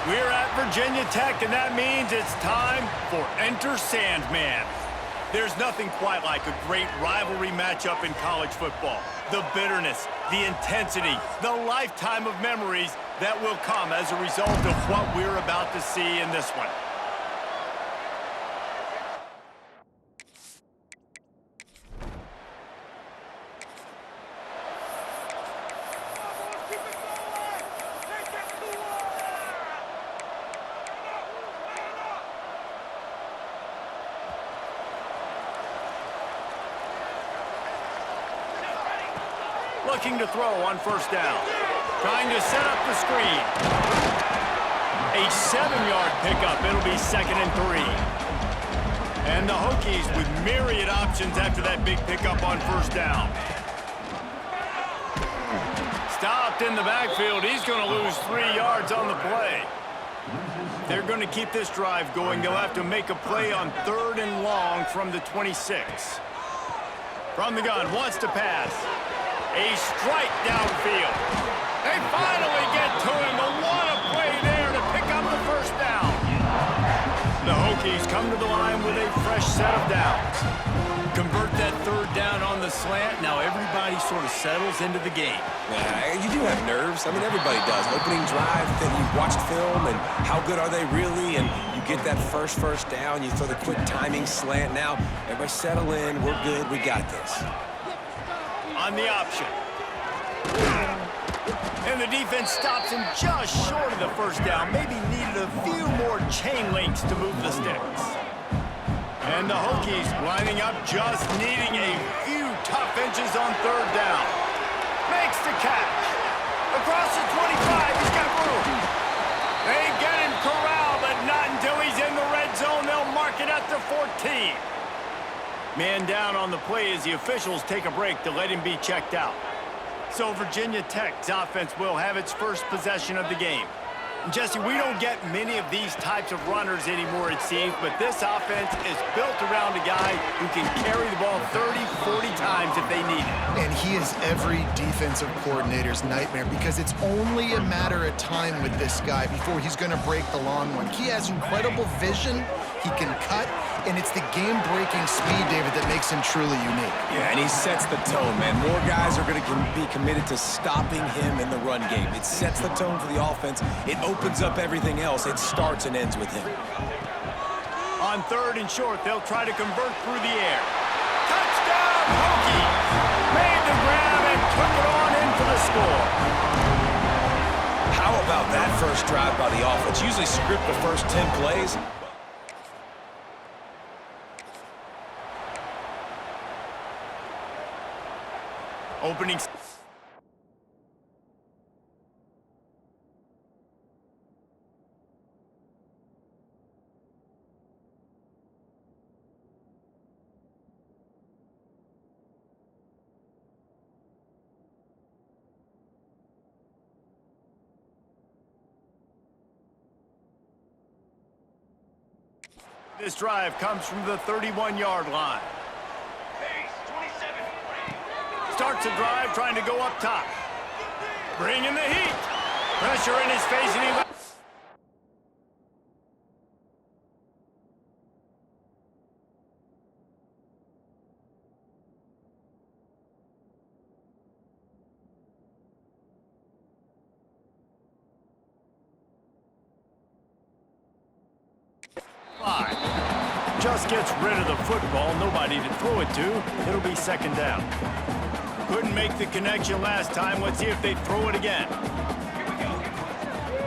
We're at Virginia Tech, and that means it's time for Enter Sandman. There's nothing quite like a great rivalry matchup in college football. The bitterness, the intensity, the lifetime of memories that will come as a result of what we're about to see in this one. Looking to throw on first down. Trying to set up the screen. A 7-yard pickup. It'll be 2nd and 3. And the Hokies with myriad options after that big pickup on first down. Stopped in the backfield. He's going to lose 3 yards on the play. They're going to keep this drive going. They'll have to make a play on 3rd and long from the 26. From the gun, wants to pass. A strike downfield. They finally get to him. A what a play there to pick up the first down. The Hokies come to the line with a fresh set of downs. Convert that 3rd down on the slant. Now everybody sort of settles into the game. Yeah, you do have nerves. I mean, everybody does. Opening drive, then you've watched film, and how good are they really? And you get that first down. You throw the quick timing slant. Now, everybody settle in. We're good. We got this. On the option. And the defense stops him just short of the first down. Maybe needed a few more chain links to move the sticks. And the Hokies lining up, just needing a few tough inches on 3rd down. Makes the catch. Across the 25, he's got room. They get him corralled, but not until he's in the red zone. They'll mark it at the 14. Man down on the play as the officials take a break to let him be checked out. So Virginia Tech's offense will have its first possession of the game. And Jesse, we don't get many of these types of runners anymore, it seems, but this offense is built around a guy who can carry the ball 30, 40 times if they need it. And he is every defensive coordinator's nightmare because it's only a matter of time with this guy before he's going to break the long one. He has incredible vision. He can cut, and it's the game-breaking speed, David, that makes him truly unique. Yeah, and he sets the tone, man. More guys are going to be committed to stopping him in the run game. It sets the tone for the offense. It opens up everything else. It starts and ends with him. On 3rd and short, they'll try to convert through the air. Touchdown, Hokies! Made the grab and took it on in for the score. How about that first drive by the offense? Usually script the first 10 plays. Opening. This drive comes from the 31-yard line. Starts the drive trying to go up top. Bring in the heat. Pressure in his face, and he... Just gets rid of the football. Nobody to throw it to. It'll be 2nd down. Couldn't make the connection last time. Let's see if they throw it again.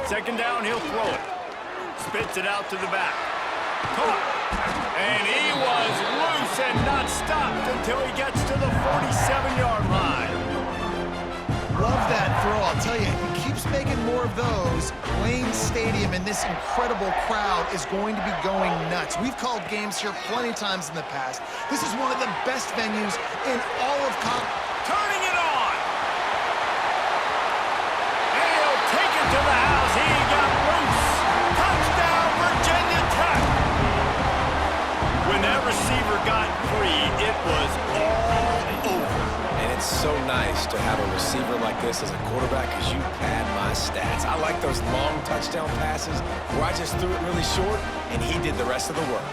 2nd down, he'll throw it. Spits it out to the back. Caught. And he was loose and not stopped until he gets to the 47-yard line. Love that throw. I'll tell you, he keeps making more of those. Wayne Stadium and this incredible crowd is going to be going nuts. We've called games here plenty of times in the past. This is one of the best venues in all of college. Turning it on. And he'll take it to the house. He got loose. Touchdown, Virginia Tech. When that receiver got free, it was all over. And it's so nice to have a receiver like this as a quarterback because you pad my stats. I like those long touchdown passes where I just threw it really short and he did the rest of the work.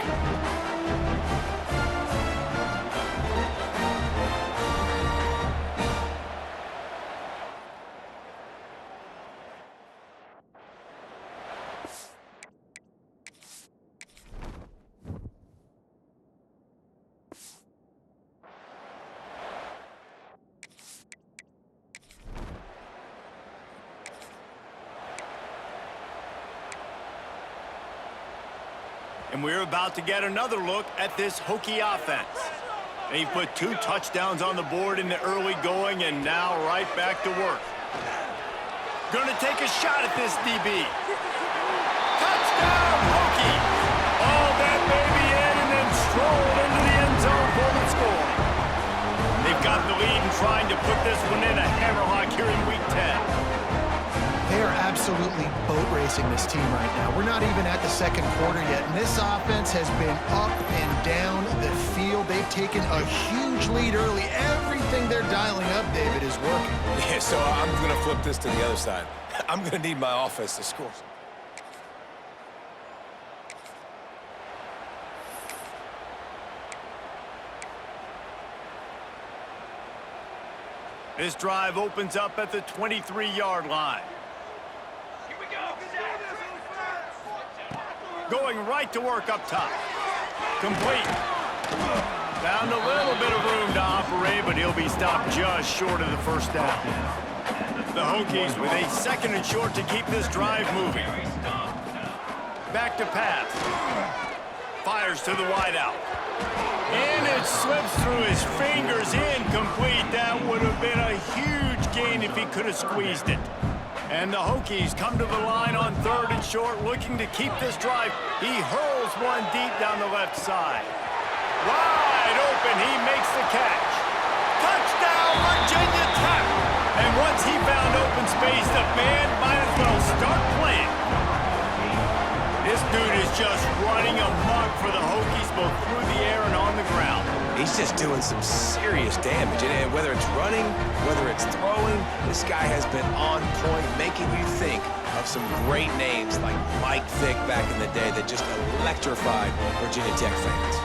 And we're about to get another look at this Hokie offense. They put 2 touchdowns on the board in the early going, and now right back to work. Gonna take a shot at this DB. Touchdown, Hokie! All that baby in and then strolled into the end zone for the score. They've got the lead and trying to put this one in a hammerlock here in Week 10. They are absolutely boat racing this team right now. We're not even at the second quarter yet, and this offense has been up and down the field. They've taken a huge lead early. Everything they're dialing up, David, is working. Yeah, so I'm going to flip this to the other side. I'm going to need my offense to score. This drive opens up at the 23-yard line. Going right to work up top. Complete. Found a little bit of room to operate, but he'll be stopped just short of the first down. The Hokies with a 2nd and short to keep this drive moving. Back to pass. Fires to the wideout. And it slips through his fingers, incomplete. That would have been a huge gain if he could have squeezed it. And the Hokies come to the line on 3rd and short, looking to keep this drive. He hurls one deep down the left side. Wide open, he makes the catch. Touchdown, Virginia Tech! And once he found open space, the band might as well start playing. This dude is just running amok for the Hokies, both through the air and on the ground. He's just doing some serious damage. And whether it's running, whether it's throwing, this guy has been on point, making you think of some great names like Mike Vick back in the day that just electrified Virginia Tech fans.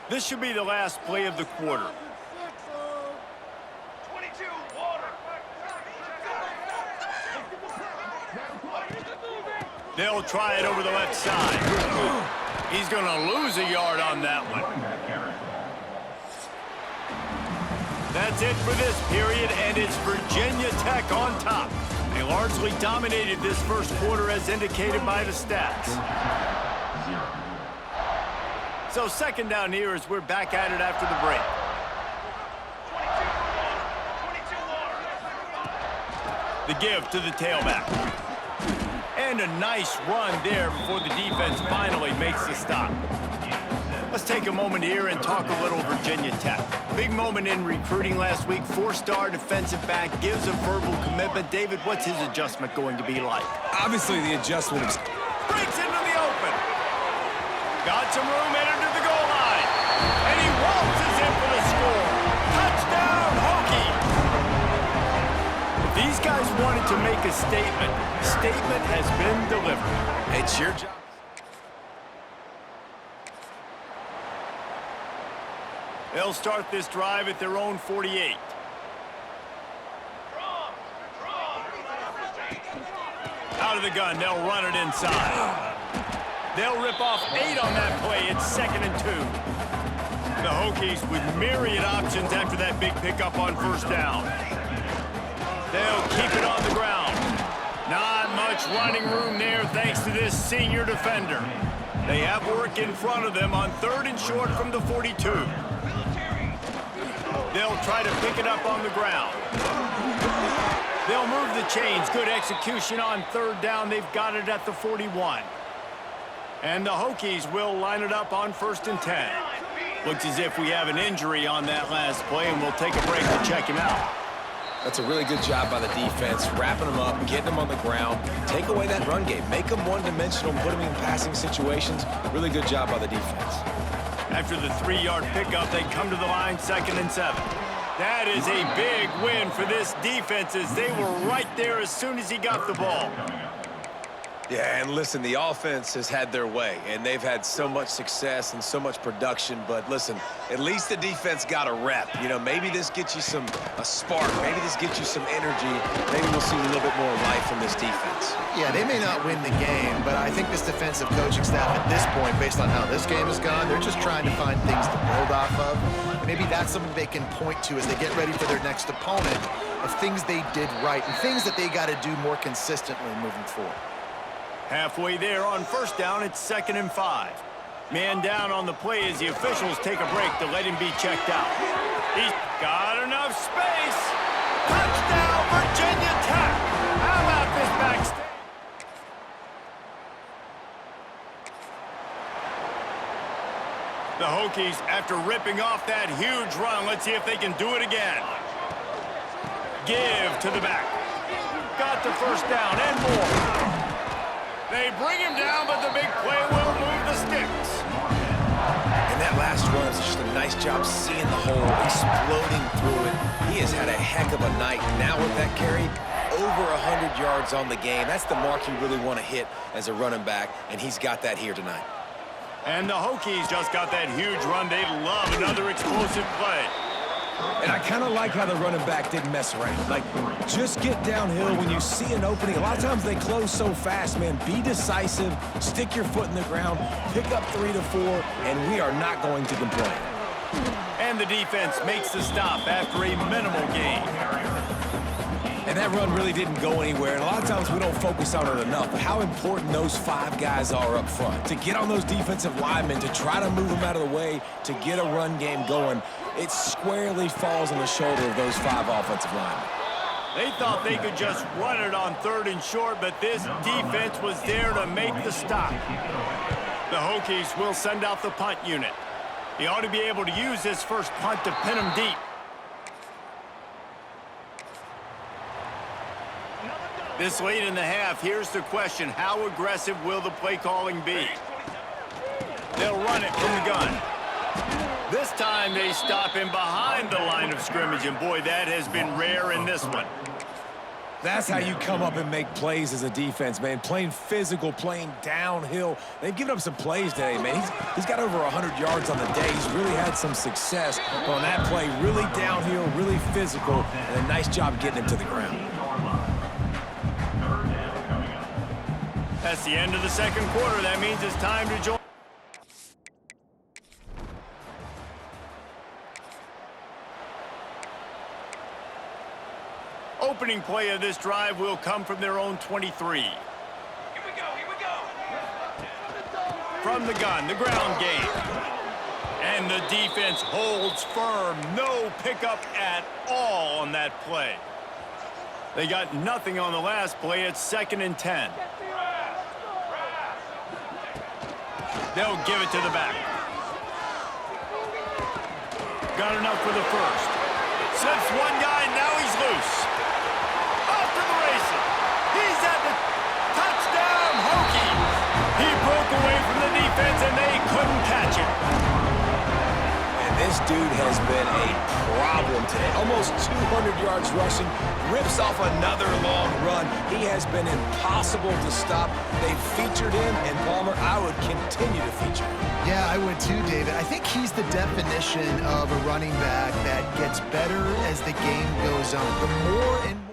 This should be the last play of the quarter. 22, water. They'll try it over the left side. He's going to lose a yard on that one. That's it for this period, and it's Virginia Tech on top. They largely dominated this first quarter as indicated by the stats. So 2nd down here as we're back at it after the break. 22 water. The give to the tailback. And a nice run there before the defense finally makes the stop. Let's take a moment here and talk a little Virginia Tech. Big moment in recruiting last week. 4-star defensive back gives a verbal commitment. David, what's his adjustment going to be like? Obviously, the adjustment is... Breaks into the open. Got some room headed to the goal line. And he waltzes in for the score. Touchdown, Hokie! If these guys wanted to make a statement has been delivered. It's your job. They'll start this drive at their own 48. Out of the gun, they'll run it inside. They'll rip off 8 on that play. It's 2nd and 2. The Hokies with myriad options after that big pickup on 1st down. They'll keep it on the ground. Not much running room there thanks to this senior defender. They have work in front of them on 3rd and short from the 42. They'll try to pick it up on the ground. They'll move the chains. Good execution on third down. They've got it at the 41. And the Hokies will line it up on 1st and 10. Looks as if we have an injury on that last play, and we'll take a break to check him out. That's a really good job by the defense, wrapping them up, getting them on the ground. Take away that run game. Make them one-dimensional, put them in passing situations. Really good job by the defense. After the 3-yard pickup, they come to the line 2nd and 7. That is a big win for this defense as they were right there as soon as he got the ball. Yeah, and listen, the offense has had their way, and they've had so much success and so much production. But listen, at least the defense got a rep. You know, maybe this gets you a spark. Maybe this gets you some energy. Maybe we'll see a little bit more life from this defense. Yeah, they may not win the game, but I think this defensive coaching staff at this point, based on how this game has gone, they're just trying to find things to build off of. Maybe that's something they can point to as they get ready for their next opponent of things they did right and things that they got to do more consistently moving forward. Halfway there on 1st down, it's 2nd and 5. Man down on the play as the officials take a break to let him be checked out. He's got enough space. Touchdown, Virginia Tech. How about this backstage? The Hokies, after ripping off that huge run, let's see if they can do it again. Give to the back. Got the 1st down and more. They bring him down, but the big play will move the sticks. And that last run is just a nice job seeing the hole, exploding through it. He has had a heck of a night. Now with that carry, over 100 yards on the game. That's the mark you really want to hit as a running back, and he's got that here tonight. And the Hokies just got that huge run. They love another explosive play. And I kind of like how the running back didn't mess around. Like, just get downhill when you see an opening. A lot of times they close so fast, man. Be decisive, stick your foot in the ground, pick up 3 to 4, and we are not going to complain. And the defense makes the stop after a minimal gain. And that run really didn't go anywhere. And a lot of times we don't focus on it enough, but how important those 5 guys are up front. To get on those defensive linemen, to try to move them out of the way, to get a run game going, it squarely falls on the shoulder of those 5 offensive linemen. They thought they could just run it on 3rd and short, but this defense was there to make the stop. The Hokies will send out the punt unit. He ought to be able to use this first punt to pin him deep. This late in the half, here's the question. How aggressive will the play calling be? They'll run it from the gun. This time they stop him behind the line of scrimmage, and boy, that has been rare in this one. That's how you come up and make plays as a defense, man. Playing physical, playing downhill. They've given up some plays today, man. He's got over 100 yards on the day. He's really had some success on that play. Really downhill, really physical, and a nice job getting him to the ground. That's the end of the 2nd quarter. That means it's time to join. Opening play of this drive will come from their own 23. Here we go. From the gun, the ground game. And the defense holds firm. No pickup at all on that play. They got nothing on the last play. It's 2nd and 10. They'll give it to the back. Got enough for the first. Slips one guy, now he's loose. Off to the races. He's at the touchdown, Hokies. He broke away from the defense, and they couldn't catch him. And this dude has been a problem today. Almost 200 yards rushing. Rips off another long run. He has been impossible to stop. They've featured him, and Palmer, I would continue to feature him. Yeah, I would too, David. I think he's the definition of a running back that gets better as the game goes on. The more and more.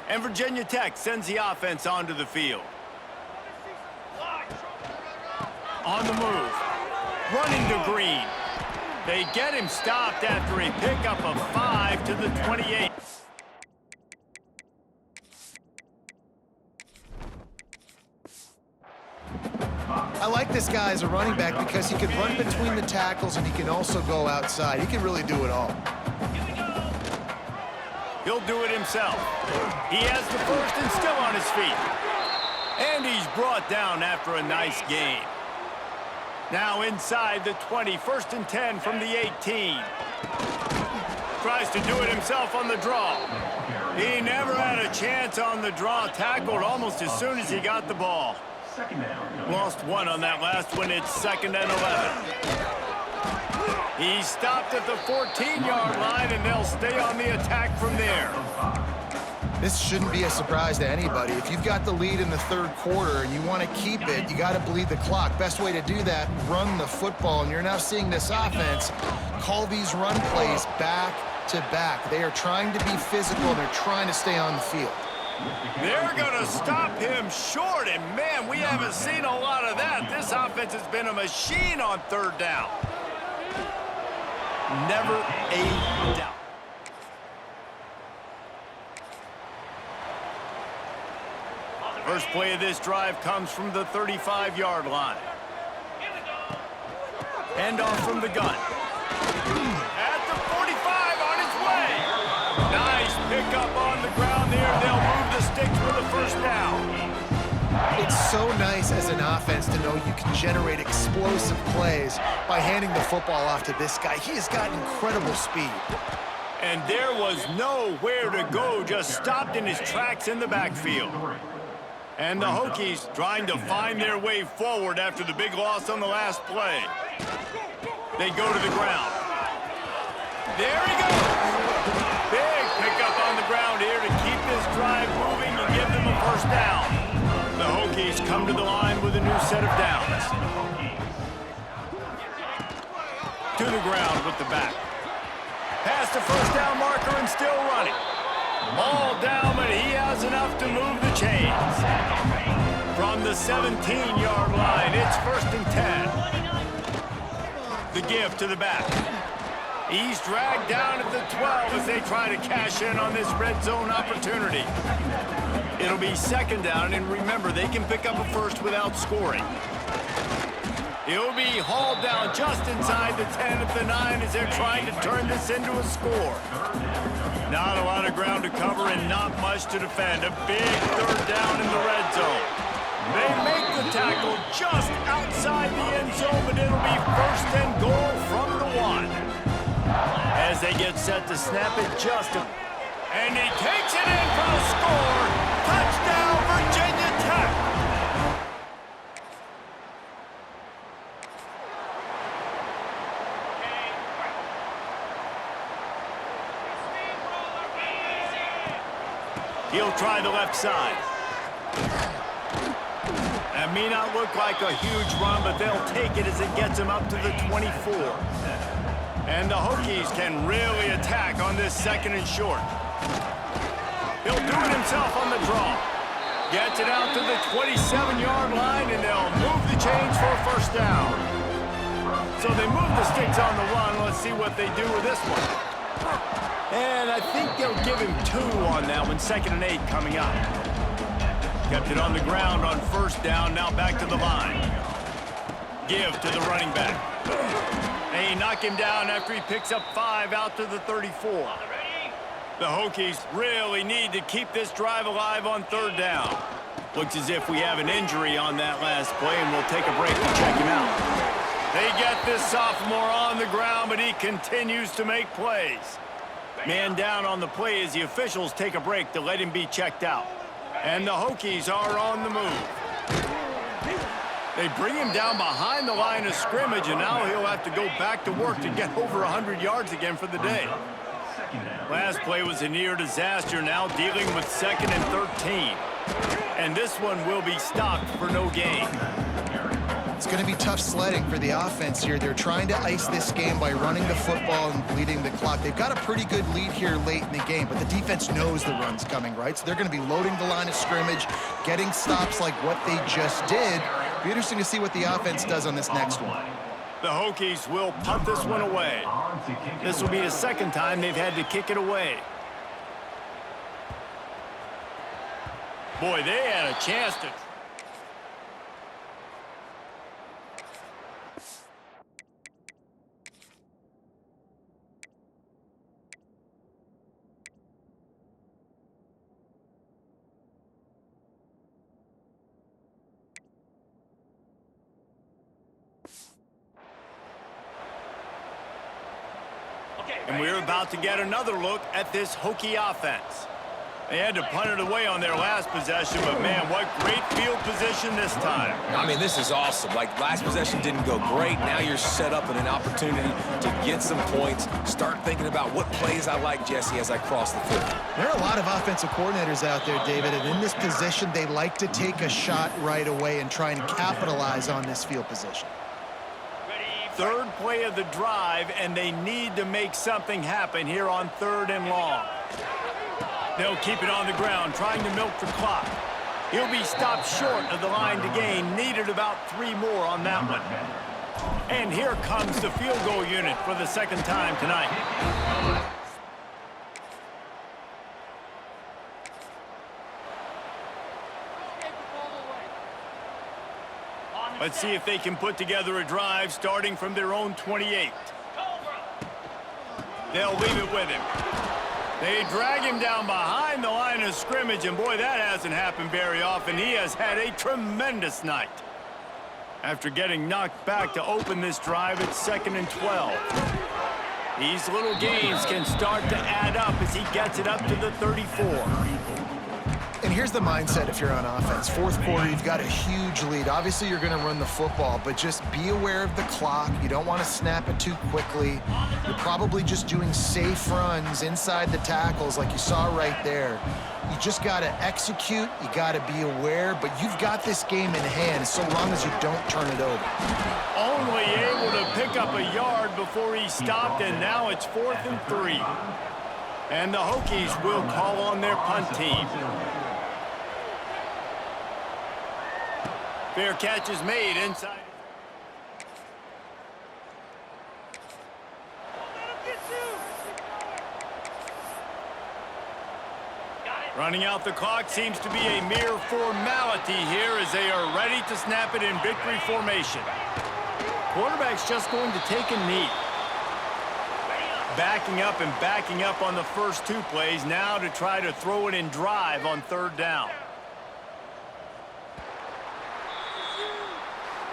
And Virginia Tech sends the offense onto the field. On the move. Running to Green. They get him stopped after a pickup of 5 to the 28. I like this guy as a running back because he can run between the tackles and he can also go outside. He can really do it all. He'll do it himself. He has the first and still on his feet. And he's brought down after a nice gain. Now inside the 20, 1st and 10 from the 18. Tries to do it himself on the draw. He never had a chance on the draw, tackled almost as soon as he got the ball. Lost one on that last one. It's 2nd and 11. He stopped at the 14-yard line, and they'll stay on the attack from there. This shouldn't be a surprise to anybody. If you've got the lead in the 3rd quarter and you want to keep it, you got to bleed the clock. Best way to do that, run the football. And you're now seeing this offense call these run plays back to back. They are trying to be physical. They're trying to stay on the field. They're going to stop him short, and man, we haven't seen a lot of that. This offense has been a machine on 3rd down. Never a doubt. First play of this drive comes from the 35-yard line. Handoff from the gun. At the 45, on its way. Nice pickup on the ground there. They'll move the sticks for the 1st down. It's so nice as an offense to know you can generate explosive plays by handing the football off to this guy. He has got incredible speed. And there was nowhere to go, just stopped in his tracks in the backfield. And the Hokies trying to find their way forward after the big loss on the last play. They go to the ground. There he goes. Big pickup on the ground here to keep this drive moving and give them a 1st down. The Hokies come to the line with a new set of downs. To the ground with the back. Past the 1st down marker and still running. Ball down, but he has enough to move the chains. From the 17-yard line, it's 1st and 10. The give to the back. He's dragged down at the 12 as they try to cash in on this red zone opportunity. It'll be 2nd down, and remember, they can pick up a 1st without scoring. He'll be hauled down just inside the 10 at the 9 as they're trying to turn this into a score. Not a lot of ground to cover and not much to defend. A big 3rd down in the red zone. They make the tackle just outside the end zone, but it'll be 1st and goal from the 1. As they get set to snap it and he takes it in for the score. Touchdown, Virginia Tech. He'll try the left side. That may not look like a huge run, but they'll take it as it gets him up to the 24. And the Hokies can really attack on this 2nd and short. He'll do it himself on the draw. Gets it out to the 27-yard line, and they'll move the chains for a 1st down. So they move the sticks on the run. Let's see what they do with this one. And I think they'll give him 2 on that one. 2nd and 8 coming up. Kept it on the ground on 1st down. Now back to the line. Give to the running back. They knock him down after he picks up 5 out to the 34. The Hokies really need to keep this drive alive on 3rd down. Looks as if we have an injury on that last play, and we'll take a break to check him out. They get this sophomore on the ground, but he continues to make plays. Man down on the play as the officials take a break to let him be checked out. And the Hokies are on the move. They bring him down behind the line of scrimmage, and now he'll have to go back to work to get over 100 yards again for the day. Last play was a near disaster, now dealing with 2nd and 13. And this one will be stopped for no gain. It's going to be tough sledding for the offense here. They're trying to ice this game by running the football and bleeding the clock. They've got a pretty good lead here late in the game, but the defense knows the run's coming, right? So they're going to be loading the line of scrimmage, getting stops like what they just did. Be interesting to see what the offense does on this next one. The Hokies will punt this one away. This will be the second time they've had to kick it away. Boy, they had a chance to... And we're about to get another look at this Hokie offense. They had to punt it away on their last possession, but man, what great field position this time. I mean, this is awesome. Like, last possession didn't go great. Now you're set up in an opportunity to get some points. Start thinking about what plays I like, Jesse, as I cross the field. There are a lot of offensive coordinators out there, David, and in this position, they like to take a shot right away and try and capitalize on this field position. Third play of the drive, and they need to make something happen here on 3rd and long. They'll keep it on the ground, trying to milk the clock. He'll be stopped short of the line to gain. Needed about 3 more on that one. And here comes the field goal unit for the second time tonight. Let's see if they can put together a drive starting from their own 28. They'll leave it with him. They drag him down behind the line of scrimmage, and boy, that hasn't happened very often. He has had a tremendous night. After getting knocked back to open this drive, it's 2nd and 12. These little gains can start to add up as he gets it up to the 34. And here's the mindset if you're on offense. 4th quarter, you've got a huge lead. Obviously, you're going to run the football, but just be aware of the clock. You don't want to snap it too quickly. You're probably just doing safe runs inside the tackles like you saw right there. You just got to execute. You got to be aware, but you've got this game in hand so long as you don't turn it over. Only able to pick up a yard before he stopped, and now it's 4th and 3. And the Hokies will call on their punt team. Fair catch is made inside. Running out the clock seems to be a mere formality here as they are ready to snap it in victory formation. Quarterback's just going to take a knee. Backing up on the first 2 plays now to try to throw it in drive on 3rd down.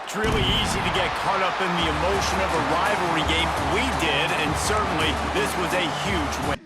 It's really easy to get caught up in the emotion of a rivalry game. We did, and certainly this was a huge win.